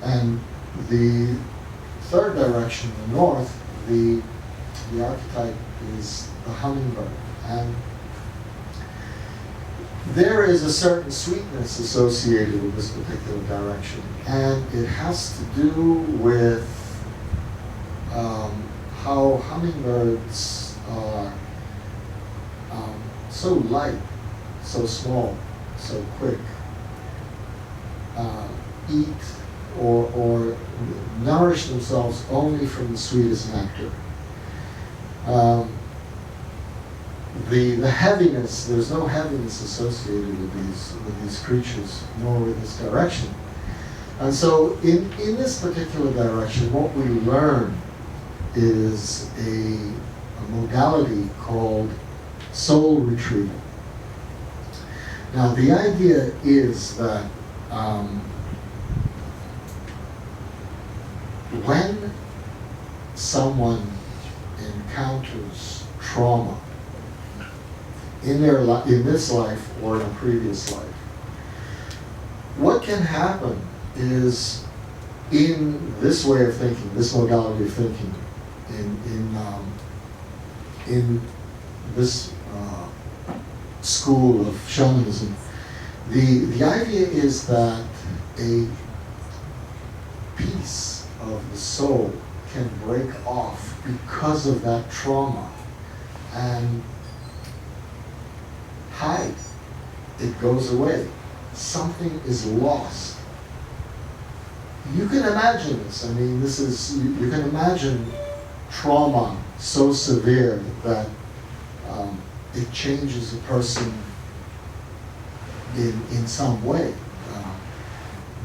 And the third direction, the north, the archetype is the hummingbird. And there is a certain sweetness associated with this particular direction. And it has to do with how hummingbirds are so light, so small, so quick, eat or nourish themselves only from the sweetest nectar. The heaviness, there's no heaviness associated with these creatures, nor with this direction. And so in this particular direction, what we learn is a modality called soul retrieval. Now the idea is that when someone encounters trauma in this life or in a previous life, what can happen is, in this way of thinking, this modality of thinking, in this school of shamanism, the idea is that a piece of the soul can break off because of that trauma and hide. It goes away. Something is lost. You can imagine this. I mean, this is, you can imagine trauma so severe that it changes a person in some way.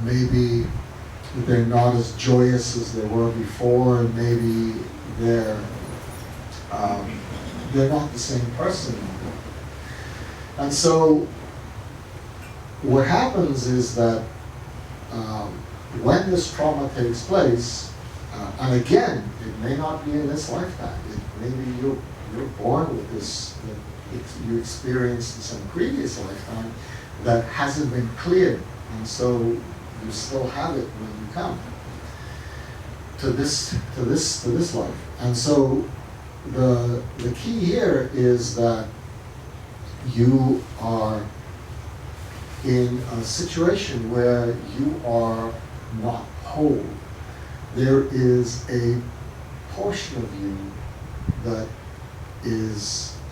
Maybe they're not as joyous as they were before, and maybe they're not the same person anymore. And so what happens is that when this trauma takes place, and again, it may not be in this lifetime. Maybe you're born with this, that you experienced in some previous lifetime that hasn't been cleared, and so you still have it when you come to this life. And so the key here is that you are in a situation where you are not whole. There is a portion of you that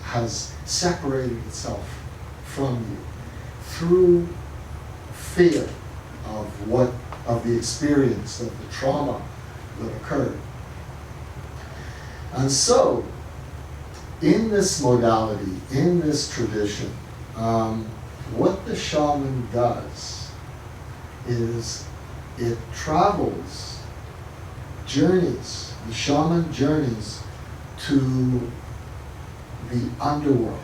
has separated itself from you through fear of the experience, of the trauma that occurred. And so, in this modality, in this tradition, what the shaman does is it travels, journeys, the shaman journeys to the underworld.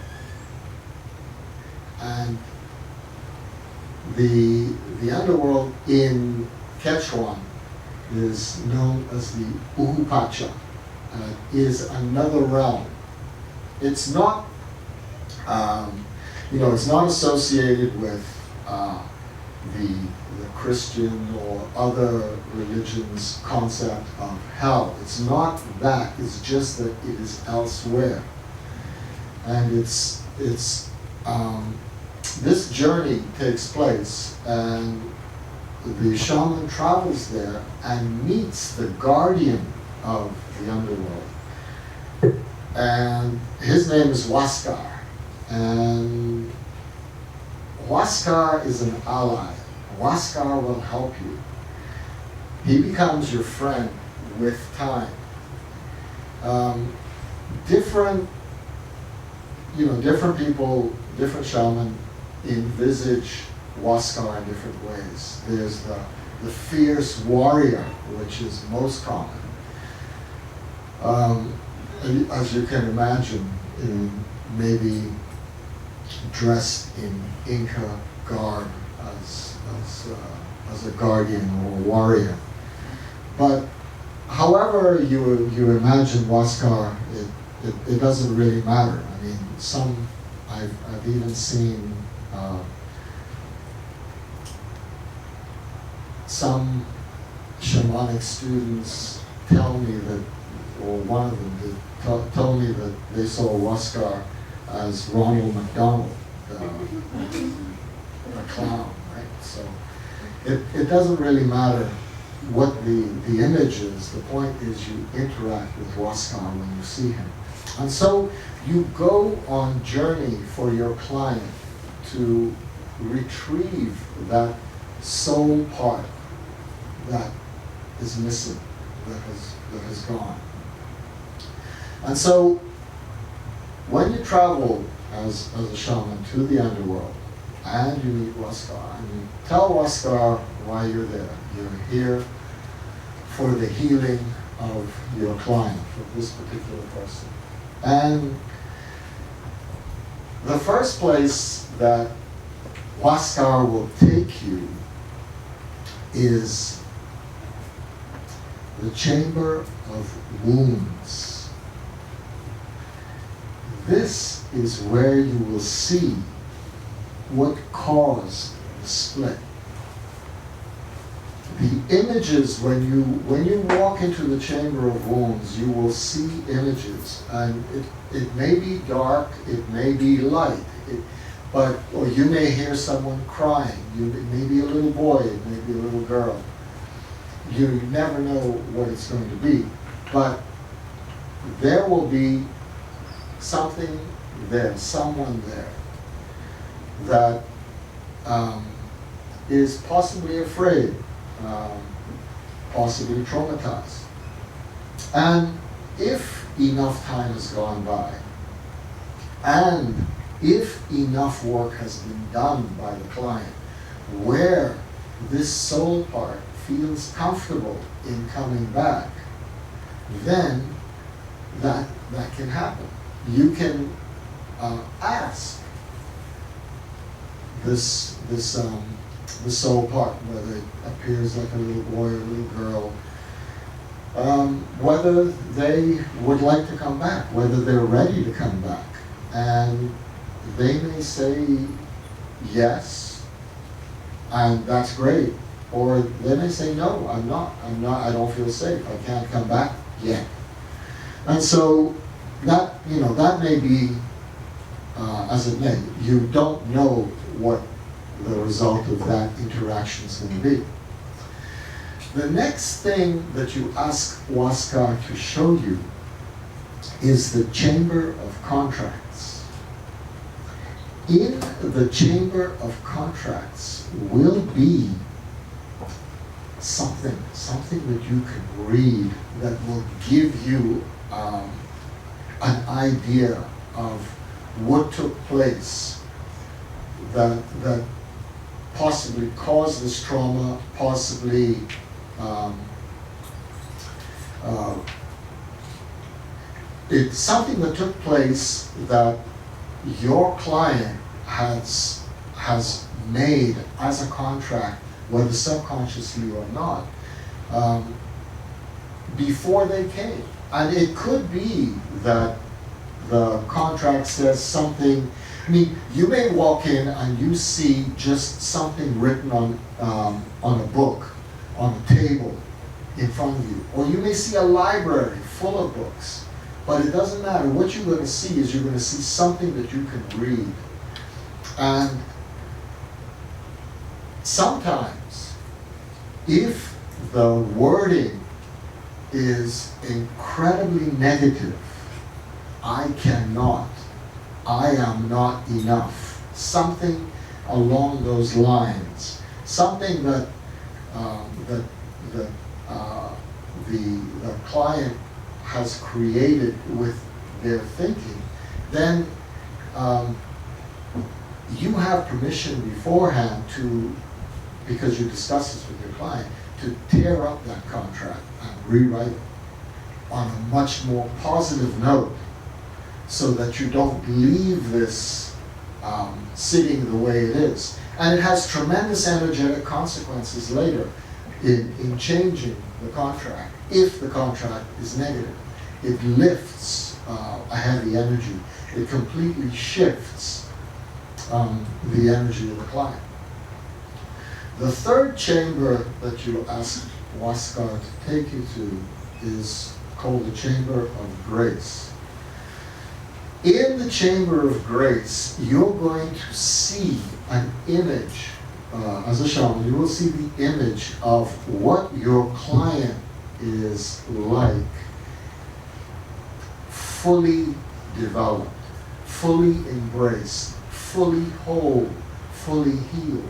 And the underworld in Quechuan is known as the Uhupacha. Is another realm. It's not, it's not associated with the Christian or other religions' concept of hell. It's not that. It's just that it is elsewhere, and this journey takes place, and the shaman travels there and meets the guardian of the underworld, and his name is Huascar, and Huascar is an ally. Huascar will help you. He becomes your friend with time. Different people, different shaman envisage Huascar in different ways. There's the fierce warrior, which is most common. As you can imagine, maybe dressed in Inca garb as a guardian or a warrior. But however you imagine Huascar, it doesn't really matter. I mean, I've even seen some shamanic students tell me that, or one of them did, tell me that they saw Huascar as Ronald McDonald, a clown, right? So it doesn't really matter what the image is. The point is you interact with Huascar when you see him. And so you go on journey for your client to retrieve that soul part that is missing, that has gone. And so when you travel as a shaman to the underworld and you meet Huascar and you tell Huascar why you're there, you're here for the healing of your client, for this particular person. And the first place that Huascar will take you is the chamber of wounds. This is where you will see what caused the split. The images, when you walk into the chamber of wounds, you will see images, and it may be dark, it may be light, or you may hear someone crying. It may be a little boy, it may be a little girl. You never know what it's going to be, but there will be something there, someone there that is possibly afraid, possibly traumatized. And if enough time has gone by, and if enough work has been done by the client, where this soul part feels comfortable in coming back, then that can happen. You can ask the soul part, whether it appears like a little boy or a little girl, whether they would like to come back, whether they're ready to come back. And they may say yes, and that's great. Or they may say, no, I'm not, I don't feel safe, I can't come back yet. And so that may be as it may. You don't know what the result of that interaction is going to be. The next thing that you ask Huascar to show you is the chamber of contracts. In the chamber of contracts will be something that you can read that will give you an idea of what took place that possibly caused this trauma, possibly it's something that took place that your client has made as a contract, whether subconsciously or not, before they came. And it could be that the contract says something. I mean, you may walk in and you see just something written on a book, on a table in front of you. Or you may see a library full of books. But it doesn't matter. What you're going to see is you're going to see something that you can read. And sometimes, if the wording is incredibly negative, I cannot, I am not enough, something along those lines, something that the client has created with their thinking, then you have permission beforehand to, because you discuss this with your client, to tear up that contract and rewrite it on a much more positive note, so that you don't leave this sitting the way it is. And it has tremendous energetic consequences later in changing the contract, if the contract is negative. It lifts a heavy energy. It completely shifts the energy of the client. The third chamber that you ask Huascar to take you to is called the Chamber of Grace. In the Chamber of Grace, you're going to see an image. As a shaman, you will see the image of what your client is like, fully developed, fully embraced, fully whole, fully healed.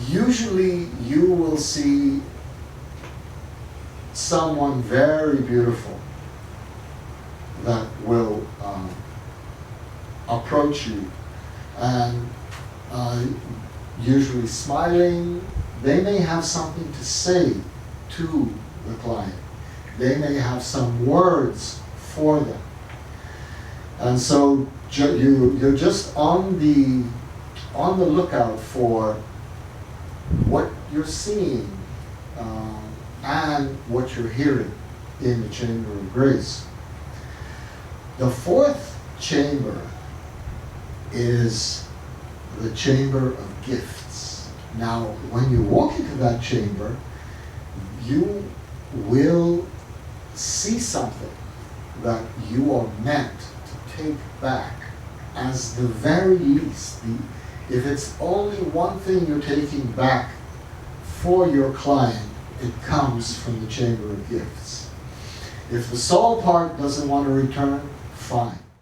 Usually you will see someone very beautiful that will approach you and usually smiling. They may have something to say to the client. They may have some words for them. And so you're just on the lookout for what you're seeing and what you're hearing in the Chamber of Grace. The fourth chamber is the Chamber of Gifts. Now, when you walk into that chamber, you will see something that you are meant to take back as the very least. If it's only one thing you're taking back for your client, it comes from the Chamber of Gifts. If the soul part doesn't want to return, fine.